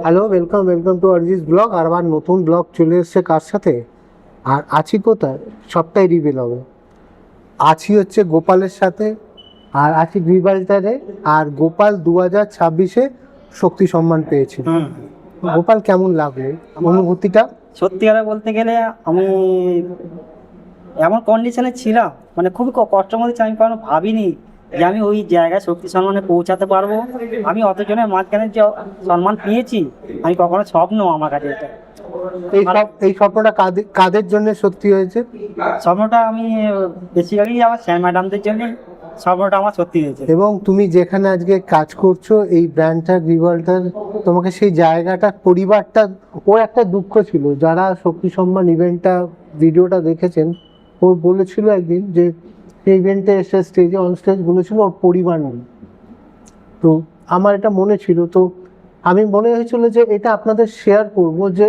Hello, welcome to Arijit blog. আর আবার নতুন ব্লগ চলে এসছে কার সাথে, আর আছি কোথায় সবটাই রিভিল হবে। আছি হচ্ছে গোপালের সাথে, আর আছি গ্রিবাল্টারে। আর গোপাল 2026-এ শক্তি সম্মান পেয়েছে। গোপাল, কেমন লাগলো অনুভূতিটা? সত্যি কথা বলতে গেলে আমি এমন কন্ডিশনে ছিলাম, মানে খুবই কষ্টের মধ্যে ছিলাম। আমি কখনো ভাবিনি যে আমি ওই জায়গায় শক্তি সম্মানে পৌঁছাতে পারবো। আমি অতজনের মাঝখানে যে সম্মান পেয়েছি, আমি কখনো স্বপ্ন আমার কাছে এটা। এই স্বপ্নটা কাদের জন্য সত্যি হয়েছে? স্বপ্নটা আমি বেসিক্যালি আমার স্যার ম্যাডামদের জন্য স্বপ্নটা আমার সত্যি হয়েছে। এবং তুমি যেখানে আজকে কাজ করছো এই ব্র্যান্ডটা গ্রিবাল্টার, তোমাকে সেই জায়গাটা, পরিবারটা, ওর একটা দুঃখ ছিল। যারা শক্তি সম্মান ইভেন্টটা ভিডিওটা দেখেছেন, ও বলেছিল একদিন যে সেই ইভেন্টে এসে স্টেজে অন স্টেজ বলেছিল ওর পরিবার নেই। তো আমার এটা মনে ছিল, তো আমি মনে হয়েছিল যে এটা আপনাদের শেয়ার করব যে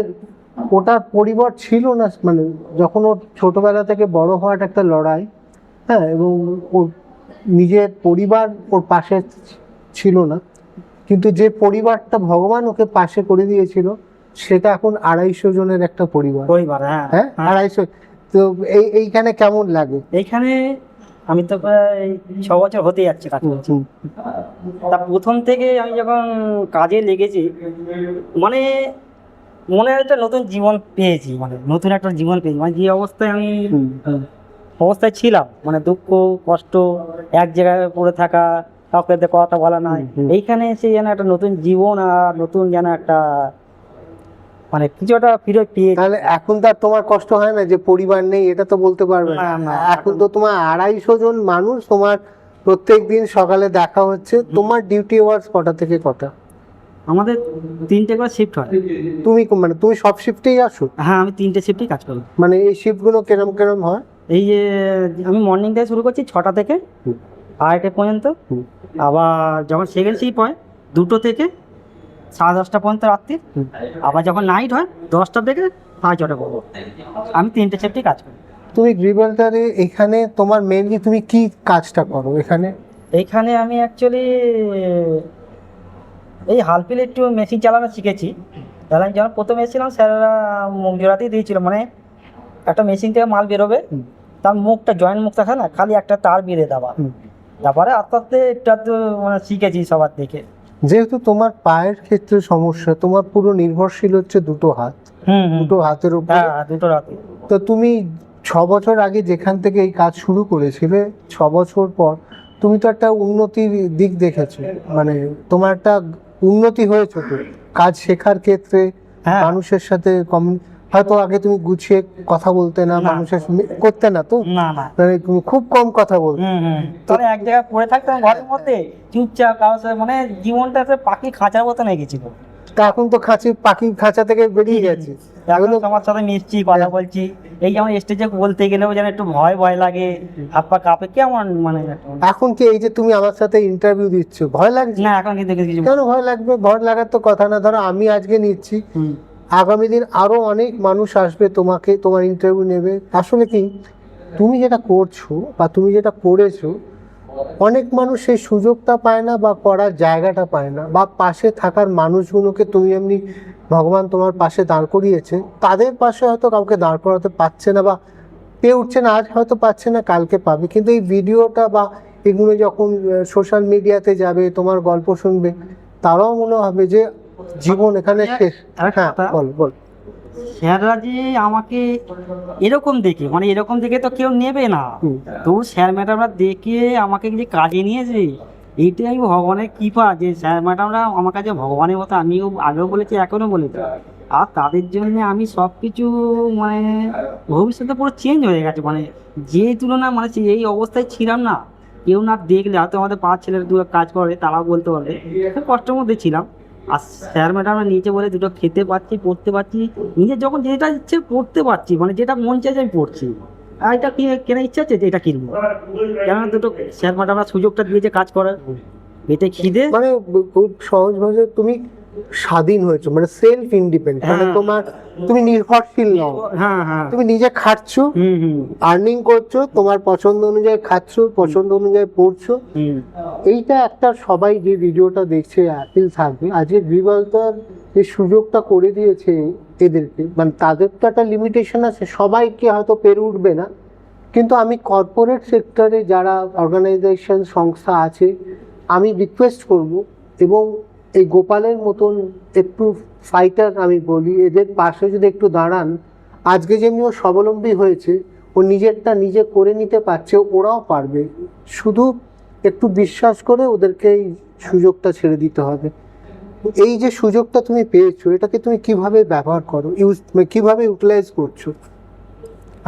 ওটার পরিবার ছিল না। মানে যখন ওর ছোটবেলা থেকে বড় হওয়াটা একটা লড়াই, হ্যাঁ, এবং ওর নিজের পরিবার ওর পাশে ছিল না, কিন্তু যে পরিবারটা ভগবান ওকে পাশে করে দিয়েছিল সেটা এখন 250 জনের একটা পরিবার। হ্যাঁ হ্যাঁ, 250। তো এইখানে কেমন লাগে? এইখানে আমি তো প্রায় 6 বছর হতে যাচ্ছে কাজ করছি। তা প্রথম থেকে আমি যখন কাজে লেগেছি, মানে মনে হয় একটা নতুন জীবন পেয়েছি, মানে নতুন একটা জীবন পেয়েছি। মানে যে অবস্থায় আমি অবস্থায় ছিলাম, মানে দুঃখ কষ্ট, এক জায়গায় পড়ে থাকা, কাউকে কথা বলা নয়, এইখানে এসে যেন একটা নতুন জীবন আর নতুন যেন একটা মানে কিছু একটা ফিরে পেয়ে। তাহলে এখন তো আর তোমার কষ্ট হয় না যে পরিবার নেই, এটা তো বলতে পারবে না। না, এখন তো তোমার 250 জন মানুষ, তোমার প্রত্যেক দিন সকালে দেখা হচ্ছে। তোমার ডিউটি আওয়ার্স কটা থেকে কটা? আমাদের 3টে করে শিফট হয়। মানে তুমি সব শিফটেই আসো? হ্যাঁ, আমি 3টে শিফটেই কাজ করি। মানে এই শিফটগুলো কেরম কেরম হয়? এই যে আমি মর্নিং থেকে শুরু করছি 6টা থেকে 8টা পর্যন্ত। আবার যখন সেকেন্ড শিফট হয় 2টো থেকে 10:30 পর্যন্ত রাত্রি। আবার যখন নাইট হয় 10টা থেকে 6:30 পর্যন্ত। আমি 3টে শিফটেই কাজ করি। তুমি গ্রিবাল্টারে এখানে তোমার মেইনলি তুমি কি কাজটা করো এখানে? এইখানে আমি অ্যাকচুয়ালি এই হালপিলে একটু মেশিন চালানো শিখেছি। তাহলে আমি যখন প্রথমে এসেছিলাম স্যারেরা মুখ জোড়াতেই দিয়েছিল, মানে একটা মেশিন থেকে মাল বেরোবে, তার মুখটা জয়েন্ট মুখ থাকে না, খালি একটা তার বেঁধে দেওয়া। তারপরে আস্তে আস্তে একটু আধটু মানে শিখেছি সবার দেখে। যেহেতু তোমার পায়ের ক্ষেত্রে সমস্যা, তোমার পুরো নির্ভরশীল হচ্ছে দুটো হাত, দুটো হাতের উপর। হ্যাঁ, দুটো রাতে। তো তুমি 6 বছর আগে যেখান থেকে এই কাজ শুরু করেছিলে, 6 বছর পর তুমি তো একটা উন্নতির দিক দেখেছো। মানে তোমার একটা উন্নতি হয়েছে তো কাজ শেখার ক্ষেত্রে, মানুষের সাথে হয়তো আগে তুমি গুছিয়ে কথা বলতে না, মানুষের করতে না, তো না মানে তুমি খুব কম কথা বলতে। তাহলে এক জায়গায় পড়ে থাকতাম ঘরের মধ্যে চুপচাপ, কারোর সাথে মানে জীবনটা পাখি খাঁচার মতো হয়ে গেছিল। তা এখন তো পাখি খাঁচা থেকে বেরিয়ে গেছে। এখন তোমার সাথে মিশছি, কথা বলছি। এই যেমন স্টেজে বলতে গেলেও যেন একটু ভয় লাগে, হাত পা কাঁপে, কেমন মানে। এখন কি এই যে তুমি আমার সাথে ইন্টারভিউ দিচ্ছ, ভয় লাগছে? না, এখন কিন্তু কিছু। কেন ভয় লাগবে? ভয় লাগার তো কথা না। ধরো আমি আজকে নিচ্ছি, আগামী দিন আরো অনেক মানুষ আসবে, তোমার ইন্টারভিউ নেবে। আসলে কি, তুমি যেটা করছো বা তুমি যেটা করেছো, অনেক মানুষ সেই সুযোগটা পায় না বা করার জায়গাটা পায় না, বা পাশে থাকার মানুষগুলোকে তুমি এমনি ভগবান তোমার পাশে দাঁড় করিয়েছে, তাদের পাশে হয়তো কাউকে দাঁড় করাতে পারছে না বা পেয়ে উঠছে না। আজ হয়তো পাচ্ছে না, কালকে পাবে। কিন্তু এই ভিডিওটা বা এগুলো যখন সোশ্যাল মিডিয়াতে যাবে, তোমার গল্প শুনবে, তারাও মনে হবে যে জীবন এখানে শেষ। হ্যাঁ, বল। স্যাররা যে আমাকে এরকম দেখে, মানে এরকম দেখে তো কেউ নেবে না, তো স্যার ম্যাডামরা দেখে আমাকে যে কাজে নিয়েছে, এইটাই আমি ভগবানের কৃপা যে স্যার ম্যাডামরা আমার কাছে ভগবানের মতো। আমিও আগেও বলেছি, এখনও বলেছি। আর তাদের জন্য আমি সব কিছু মানে ভবিষ্যতে পুরো চেঞ্জ হয়ে গেছে। মানে যে তুলনা, মানে এই অবস্থায় ছিলাম না, কেউ না দেখলে হয়তো আমাদের 5 ছেলের দু কাজ করে, তারাও বলতে পারবে খুব কষ্টের মধ্যে ছিলাম। আর স্যার ম্যাডামরা নিচে বলে দুটো খেতে পাচ্ছি, পড়তে পারছি, নিজের যখন যেটা ইচ্ছে পড়তে পারছি, মানে যেটা মন চাইছে আমি পড়ছি। আর এটা কেনার ইচ্ছা আছে যে এটা কিনবো, কেন দুটো স্যার ম্যাডামরা সুযোগটা দিয়েছে কাজ করার, পেটে খিদে। মানে খুব সহজ ভাবে তুমি স্বাধীন হয়েছো, মানে সেলফ ইন্ডিপেন্ডেন্ট। মানে তুমি নির্ভরশীল নও। তুমি নিজে খাচ্ছো, আর্নিং করছো, তোমার পছন্দ অনুযায়ী খাচ্ছো, পছন্দ অনুযায়ী পড়ছো। এইটা একটা, সবাই যে ভিডিওটা দেখছে অ্যাপিল থাকবে আজকে গ্রিবাল্টার যে সুযোগটা করে দিয়েছে এদেরকে, মানে তাদের তো একটা লিমিটেশন আছে, সবাইকে হয়তো পেরে উঠবে না, কিন্তু আমি কর্পোরেট সেক্টরে যারা অর্গানাইজেশন সংস্থা আছে আমি রিকোয়েস্ট করব, এবং এই গোপালের মতন একটু ফাইটার আমি বলি, এদের পাশে যদি একটু দাঁড়ান, আজকে যেমনি ও স্বাবলম্বী হয়েছে, ও নিজেরটা নিজে করে নিতে পারছে, ওরাও পারবে। শুধু একটু বিশ্বাস করে ওদেরকে এই সুযোগটা ছেড়ে দিতে হবে। এই যে সুযোগটা তুমি পেয়েছো, এটাকে তুমি কিভাবে ব্যবহার করো, কিভাবে ইউটিলাইজ করছো?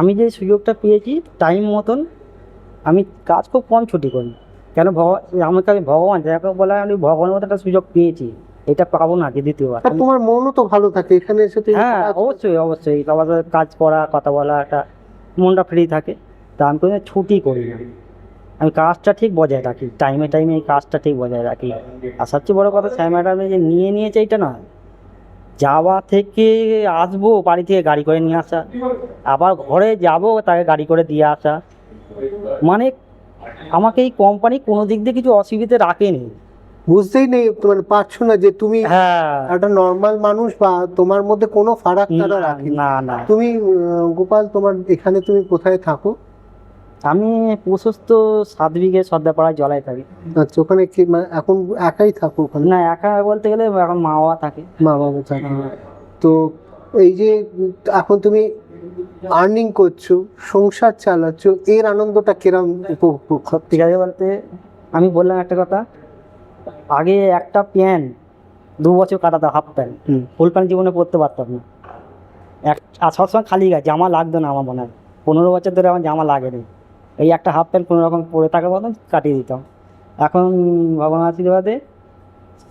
আমি যে সুযোগটা পেয়েছি টাইম মতন আমি কাজ খুব কম ছুটি করি। কেন আমাকে আমি ভগবান যাকে বলা হয়, আমি ভগবানের মতো একটা সুযোগ পেয়েছি, এটা পাবো না যে দ্বিতীয়বার। আর তোমার মনও তো ভালো থাকে এখানে এসে তুমি হ্যাঁ অবশ্যই অবশ্যই, সবার সাথে কাজ করা, কথা বলা, একটা মনটা ফ্রি থাকে। তা আমি কোনো ছুটি করি না, আমি কাজটা ঠিক বজায় রাখি, টাইমে টাইমে এই কাজটা ঠিক বজায় রাখি। আর সবচেয়ে বড় কথা, স্যার ম্যাডামে যে নিয়েছে এটা না, যাওয়া থেকে আসবো বাড়ি থেকে গাড়ি করে নিয়ে আসা, আবার ঘরে যাব তাকে গাড়ি করে দিয়ে আসা, মানে আমাকে এই কোম্পানি কোনো দিক দিয়ে কিছু অসুবিধে রাখেনি। বুঝতেই নেই, মানে পারছো না যে তুমি হ্যাঁ একটা নর্মাল মানুষ, বা তোমার মধ্যে কোনো ফারাক তারা না রাখেনি। না না। তুমি গোপাল, তোমার এখানে তুমি কোথায় থাকো? আমি প্রশস্ত 7 বিঘে সর্দাপাড়ায় জলায় থাকি। আচ্ছা, ওখানে কি মানে এখন একাই থাকো ওখানে? না, একা বলতে গেলে এখন মা বাবা থাকে। মা বাবা থাকে। তো এই যে এখন তুমি আর্নিং করছো, সংসার চালাচ্ছ, এর আনন্দটা কিরম উপভোগ করছো? সত্যি কথা বলতে আমি বললাম একটা কথা, আগে একটা প্যান্ট 2 বছর কাটাতো, হাফ প্যান্ট, ফুল প্যান্ট জীবনে পরতে পারতাম না। আর সবসময় খালি গায়ে, জামা লাগতো না আমার মনে হয়। 15 বছর ধরে আমার জামা লাগেনি, এই একটা হাফ প্যান্ট কোনো রকম পরে থাকার মতন কাটিয়ে দিতাম। এখন ভগবান আশীর্বাদে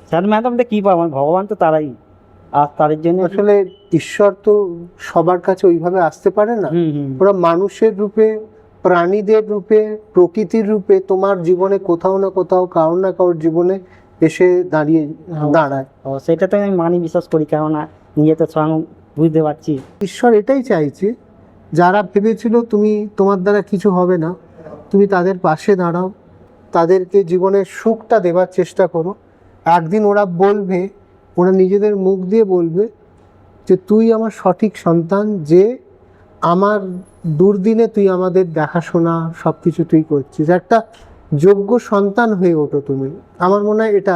স্যার ম্যাডামটা কী পাবো, আমার ভগবান তো তারাই, আর তাদের জন্য আসলে ঈশ্বর তো সবার কাছে ওইভাবে আসতে পারে না। ওরা মানুষের রূপে, প্রাণীদের রূপে, প্রকৃতির রূপে তোমার জীবনে কোথাও না কোথাও, কারোর না কারোর জীবনে এসে দাঁড়ায়। সেটা তো আমি মানি, বিশ্বাস করি, কেননা নিজে তো স্বয়ং বুঝতে পারছি। ঈশ্বর এটাই চাইছে, যারা ভেবেছিল তোমার দ্বারা কিছু হবে না, তুমি তাদের পাশে দাঁড়াও, তাদেরকে জীবনের সুখটা দেবার চেষ্টা করো। একদিন ওরা বলবে, ওরা নিজেদের মুখ দিয়ে বলবে যে তুই আমার সঠিক সন্তান, যে আমার দুর্দিনে তুই আমাদের দেখাশোনা সব কিছু তুই করছিস, একটা যোগ্য সন্তান হয়ে ওঠো তুমি। আমার মনে হয় এটা,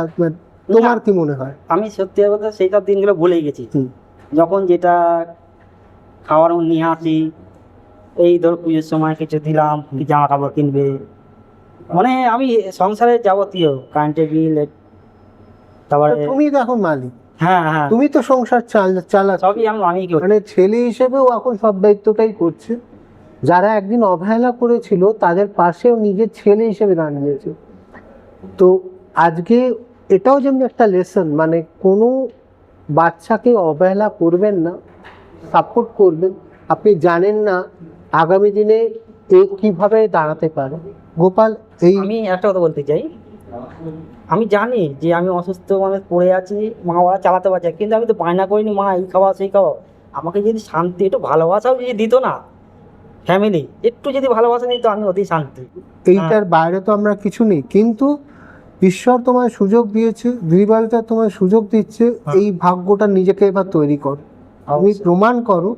তোমার কি মনে হয়? আমি সত্যি বলতে সেই সব দিনগুলো ভুলেই গেছি। যখন যেটা খাওয়ার নিয়ে আসি, এই ধর পুজোর সময় কিছু দিলাম, জামা কাপড় কিনবে, মানে আমি সংসারের যাবতীয় কারেন্টের বিল, তারপরে তুমি তো এখন মালিক, হ্যাঁ হ্যাঁ তুমি তো সংসার চালা, সবই আমি মানে ছেলে হিসেবেও এখন সব দায়িত্বটাই করছে। যারা একদিন অবহেলা করেছিল তাদের পাশেও নিজের ছেলে হিসেবে দাঁড়িয়েছে। তো আজকে এটাও যেমন একটা লেসন, মানে কোনো বাচ্চাকে অবহেলা করবেন না, সাপোর্ট করবেন। আপনি জানেন না আগামী দিনে এ কিভাবে দাঁড়াতে পারে। গোপাল, এই আমি একটা কথা বলতে চাই, আমি জানি যে আমি অসুস্থ মানে পড়ে আছি, মা বাবা চালাতে পারছে, কিন্তু আমি তো বায়না করিনি মা এই খাওয়া সেই খাওয়া। আমাকে যদি শান্তি, একটু ভালোবাসাও যদি দিত না, ফ্যামিলি একটু যদি ভালোবাসা নিত, আমি অতি শান্তি। এইটার বাইরে তো আমরা কিছু নেই, কিন্তু ঈশ্বর তোমায় সুযোগ দিয়েছে, গ্রিবালটা তোমায় সুযোগ দিচ্ছে, এই ভাগ্যটা নিজেকে এবার তৈরি করো। তুমি প্রমাণ করো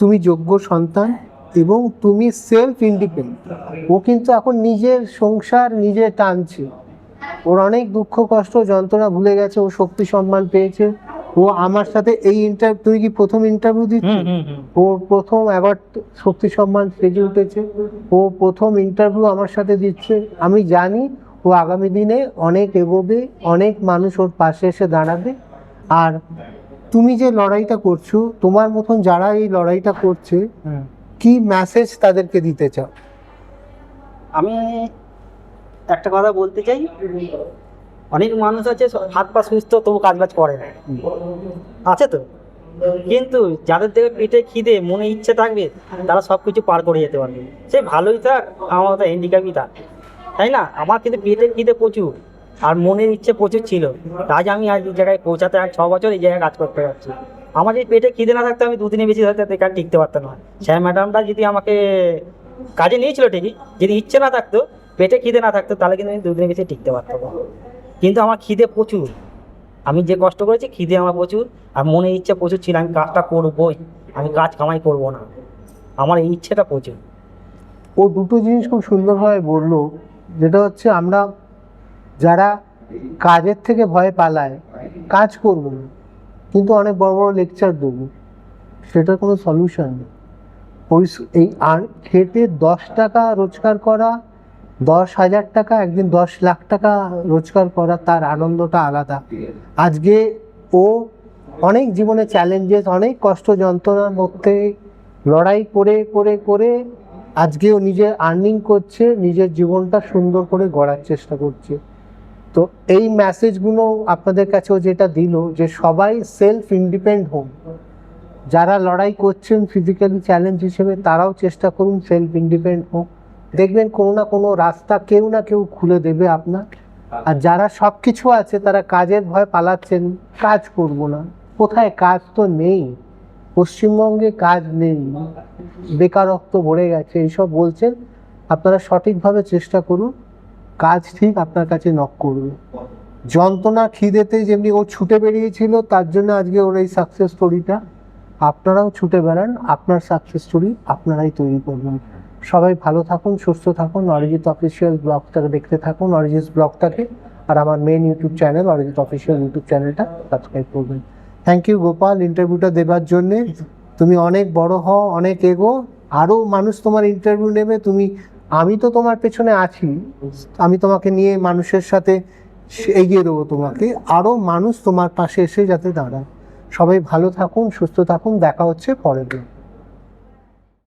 তুমি যোগ্য সন্তান, এবং তুমি সেলফ ইন্ডিপেন্ডেন্ট। ও কিন্তু এখন নিজের সংসার নিজে টানছে, ওর অনেক দুঃখ কষ্ট যন্ত্রণা ভুলে গেছে, ও শক্তি সম্মান পেয়েছে। ও আমার সাথে এই তুমি কি প্রথম ইন্টারভিউ দিচ্ছ? ও প্রথম অ্যাওয়ার্ড, শক্তি সম্মান সেজে উঠেছে, ও প্রথম ইন্টারভিউ আমার সাথে দিচ্ছে। আমি জানি ও আগামী দিনে অনেক এগোবে, অনেক মানুষ ওর পাশে এসে দাঁড়াবে। আর তুমি যে লড়াইটা করছো, তোমার মতন যারা এই লড়াইটা করছে, কি মেসেজ তাদেরকে দিতে চাও? আমি একটা কথা বলতে চাই, অনেক মানুষ আছে হাত পা সুস্থ তবু কাজ বাজ করে না, আছে তো, কিন্তু যাদের থেকে পেটে খিদে মনে ইচ্ছে থাকবে তারা সব কিছু পার করে যেতে পারবে। সে ভালোই থাক, আমার তো হ্যান্ডিক্যাপই থাক, তাই না? আমার কিন্তু পেটে খিদে প্রচুর আর মনের ইচ্ছে প্রচুর ছিল, আজ আমি আজ এই জায়গায় পৌঁছাতে 6 বছর এই জায়গায় কাজ করতে পারছি। আমার যদি পেটে খিদে না থাকতো আমি 2 দিনের বেশি হয়তো এখানে টিকতে পারতাম না। স্যার ম্যাডামটা যদি আমাকে কাজে নিয়েছিল ঠিকই, যদি ইচ্ছে না থাকতো, পেটে খিদে না থাকতো, তাহলে কিন্তু আমি 2 দিনের বেশি টিকতে পারতাম না। কিন্তু আমার খিদে প্রচুর, আমি যে কষ্ট করেছি, খিদে আমার প্রচুর, আর মনে ইচ্ছা প্রচুর ছিল আমি কাজটা করবোই, আমি কাজ কামাই করব না, আমার এই ইচ্ছেটা প্রচুর। ও দুটো জিনিস খুব সুন্দরভাবে বললো, যেটা হচ্ছে আমরা যারা কাজের থেকে ভয় পালায়, কাজ করব না কিন্তু অনেক বড় বড় লেকচার দেবো, সেটার কোনো সলিউশন নেই। এই আর খেটে 10 টাকা রোজগার করা, 10,000 টাকা, একদিন 10 লাখ টাকা রোজগার করা, তার আনন্দটা আলাদা। আজকে ও অনেক জীবনে চ্যালেঞ্জেস, অনেক কষ্ট যন্ত্রণার মধ্যে লড়াই করে করে করে আজকে ও নিজের আর্নিং করছে, নিজের জীবনটা সুন্দর করে গড়ার চেষ্টা করছে। তো এই মেসেজগুলো আপনাদের কাছেও যেটা দিল, যে সবাই সেলফ ইন্ডিপেন্ডেন্ট হোন, যারা লড়াই করছেন ফিজিক্যালি চ্যালেঞ্জ হিসেবে তারাও চেষ্টা করুন সেলফ ইন্ডিপেন্ডেন্ট হোক, দেখবেন কোনো না কোনো রাস্তা কেউ না কেউ খুলে দেবে আপনার। আর যারা সব কিছু আছে তারা কাজের ভয় পালাচ্ছেন, কাজ করব না, কোথায় কাজ তো নেই, পশ্চিমবঙ্গে কাজ নেই, বেকারত্ব ভরে গেছে, এইসব বলছেন, আপনারা সঠিকভাবে চেষ্টা করুন, কাজ ঠিক আপনার কাছে নক করবে। যন্ত্রণা খিদেতে যেমনি ও ছুটে বেরিয়েছিল, তার জন্য আজকে ওর এই সাকসেস স্টোরিটা, আপনারাও ছুটে বেড়ান, আপনার সাকসেস স্টোরি আপনারাই তৈরি করবেন। সবাই ভালো থাকুন, সুস্থ থাকুন, অরিজিৎ অফিসিয়াল ব্লগটাকে দেখতে থাকুন, অরিজিৎ ব্লগটাকে, আর আমার main YouTube channel Arijit official YouTube চ্যানেলটা সাবস্ক্রাইব করবেন। থ্যাংক ইউ গোপাল ইন্টারভিউটা দেবার জন্যে। তুমি অনেক বড় হও, অনেক এগো, আরও মানুষ তোমার ইন্টারভিউ নেবে, আমি তো তোমার পেছনে আছি, আমি তোমাকে নিয়ে মানুষের সাথে এগিয়ে দেবো, তোমাকে আরও মানুষ তোমার পাশে এসে যাতে দাঁড়ায়। সবাই ভালো থাকুন, সুস্থ থাকুন, দেখা হচ্ছে পরের দিন।